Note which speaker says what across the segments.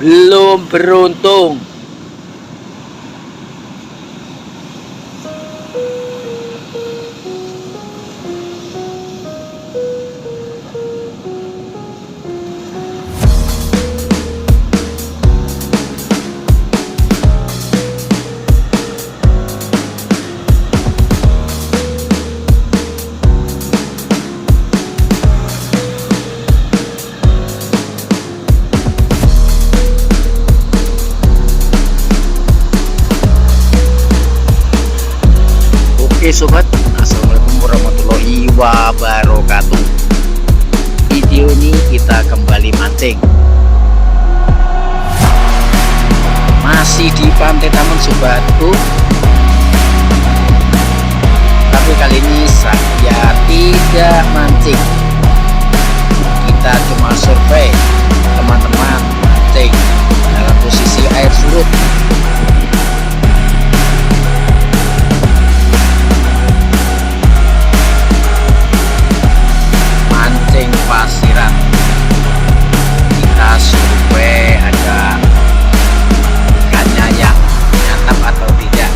Speaker 1: belum beruntung. Oke sobat, assalamualaikum warahmatullahi wabarakatuh. Video ini kita kembali mancing, masih di pantai Taman sobatku, tapi kali ini saya tidak mancing. Kita cuma survei teman-teman mancing dalam posisi air surut. Pasiran, kita survei ada ikannya yang nyantap atau tidak.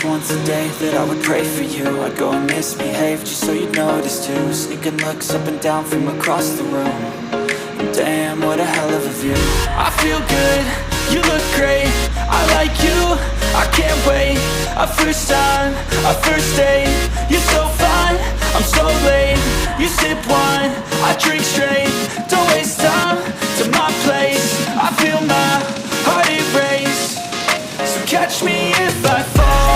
Speaker 2: Once a day that I would pray for you, I'd go and misbehave just so you'd notice too. Sneaking looks up and down from across the room, and damn, what a hell of a view. I feel good, you look great, I like you, I can't wait. A first time, a first date, you're so fine, I'm so late. You sip wine, I drink straight, don't waste time to my place. I feel my heart erase, so catch me if I fall.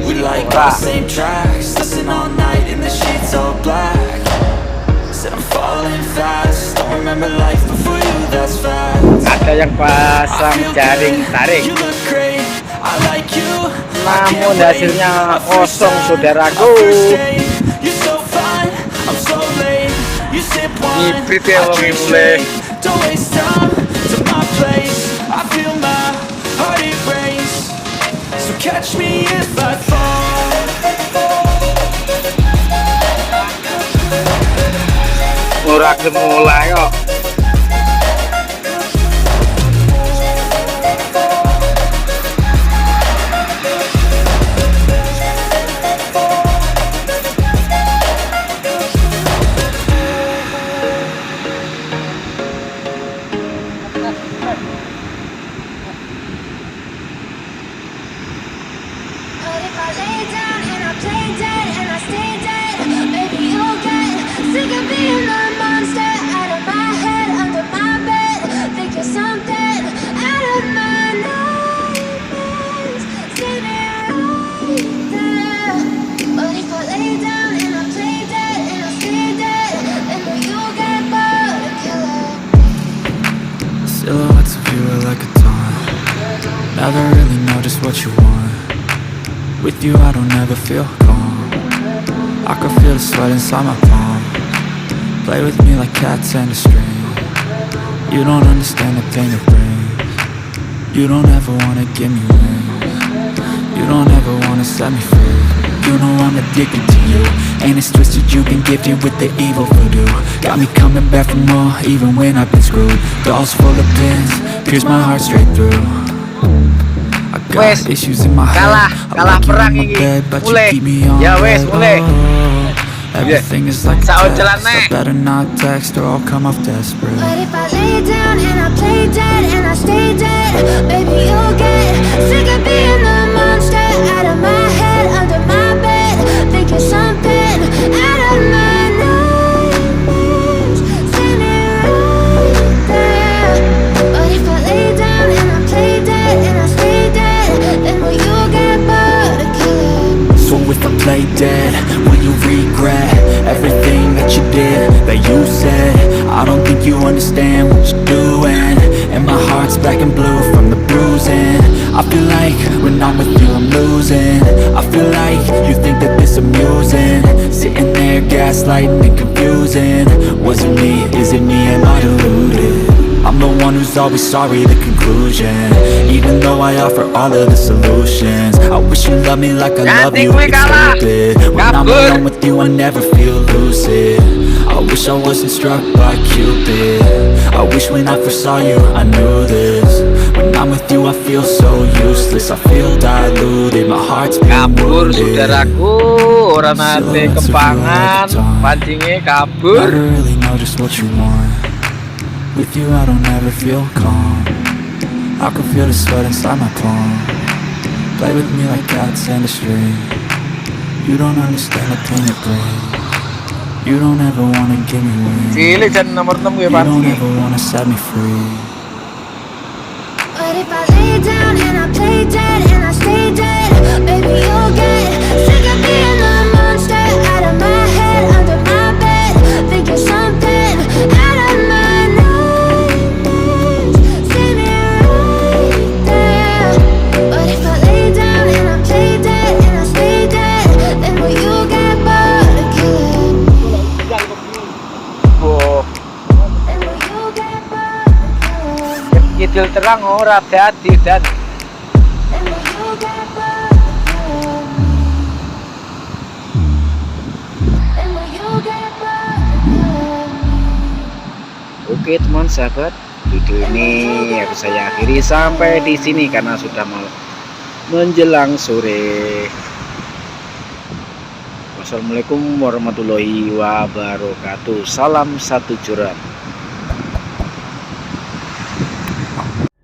Speaker 2: We like all the same tracks, listen all night in the sheets all black. Said I'm falling fast, don't remember life before you, that's fast.
Speaker 1: Ada yang pasang jaring tarik, namun hasilnya kosong saudaraku. Ngiprit ya wong mulai.
Speaker 2: Catch me if I fall.
Speaker 1: Ora mulai kok.
Speaker 2: what you want. With you I don't ever feel calm. I can feel the sweat inside my palm. Play with me like cats and a string. You don't understand the pain it brings. You don't ever wanna give me wings. You don't ever wanna set me free. You know I'm addicted to you, and it's twisted, you've been gifted with the evil voodoo. Got me coming back for more, even when I've been screwed. Dolls full of pins, pierce my heart straight through. I got issues in my head. I like you in my bed, but you keep me on red. Everything is like a text. I better not text or I'll come off desperate.
Speaker 3: But if I lay down and I play dead and I stay dead, baby you'll get sick of being the monster out of my head, under my bed, thinking something out of my nightmares, standing right there. But if I lay down and I play dead and I stay dead, then will you get bored of killing?
Speaker 2: So if I play dead, will you regret everything that you did, that you said? I don't think you understand what you're doing, and my heart's black and blue from the bruising. I feel like when I'm with you I'm losing. I feel like you think that this amusing, sitting there gaslighting and confusing. Was it me? Is it me? Am I deluded? I'm the one who's always sorry, the conclusion. Even though I offer all of the solutions, I wish you loved me like I love you, it's stupid. When I'm alone with you I never feel lucid. I wish I wasn't struck by Cupid. I wish when I first saw you I knew this. When I'm with you I feel so useless. I feel diluted, my heart's been
Speaker 1: Kabur
Speaker 2: wounded.
Speaker 1: saudaraku, orang nanti kempangan, pancingnya kabur.
Speaker 2: I don't really know just what you want. With you I don't ever feel calm. I can feel the sweat inside my palm. Play with me like cats and a string. You don't understand the pain it brings. You don't ever wanna give me wings.
Speaker 1: Cilik dan nomor 6 gue
Speaker 2: You don't
Speaker 1: pancing.
Speaker 2: ever wanna set me free.
Speaker 3: But if I lay down and I play dead and I stay dead, baby you'll get sick of being the monster out of my head, under my bed, thinking something out of my nightmares, standing right there. But if I lay down and I play dead and I stay dead, then will you get bored of killing me?
Speaker 1: Oh,
Speaker 3: Then will you get bored of killing me?
Speaker 1: kidul terang ora hati-hati dan
Speaker 3: Then will you get bored of killing me? Then will you get bored of killing me?
Speaker 1: Oke teman sahabat, video ini harus saya akhiri sampai di sini karena sudah menjelang sore. Wassalamualaikum warahmatullahi wabarakatuh. Salam satu jurat.